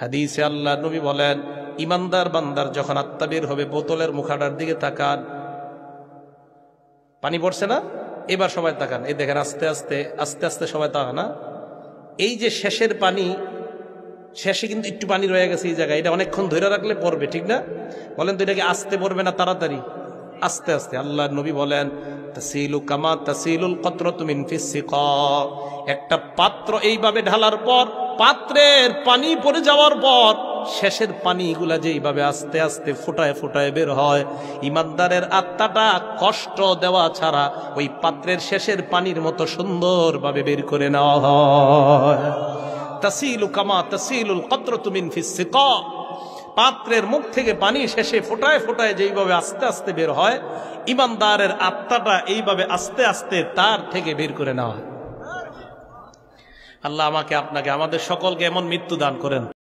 হাদিসে আল্লাহ নবী বলেন, ইমানদার বান্দার যখন আত্মা বের হবে, বোতলের মুখাটার দিকে তাকান, পানি পড়ছে না? এবার সবাই তাকান, এই দেখেন আস্তে আস্তে আস্তে আস্তে সবাই তাকান না। এই যে শেষের পানি, শেষে কিন্তু একটু পানি রয়ে গেছে এই জায়গায়, এটা অনেকক্ষণ ধরে রাখলে পড়বে, ঠিক না? বলেন তো, এটাকে আস্তে পড়বে না তাড়াতাড়ি? আস্তে আস্তে। আল্লাহ নবী বলেন, তাসিলু কামা তাসিলুল কতরাতু মিন ফিস সিকা। একটা পাত্র এইভাবে ঢালার পর, পাত্রের পানি পড়ে যাওয়ার পর শেষের পানিগুলা যেইভাবে আস্তে আস্তে ফোটায় ফোটায় বের হয়, ইমানদারের আত্মাটা কষ্ট দেওয়া ছাড়া ওই পাত্রের শেষের পানির মতো সুন্দরভাবে বের করে নেওয়া হয়। তাসিলু কামা তাসিলুল কতরাতু মিন ফিস সিকা। পাত্রের মুখ থেকে পানি শেষে ফোটায় ফোটায় যেইভাবে আস্তে আস্তে বের হয়, ইমানদারের আত্মাটা এইভাবে আস্তে আস্তে তার থেকে বের করে নেওয়া হয়। আল্লাহ আমাকে, আপনাকে, আমাদের সকলকে এমন মৃত্যু দান করেন।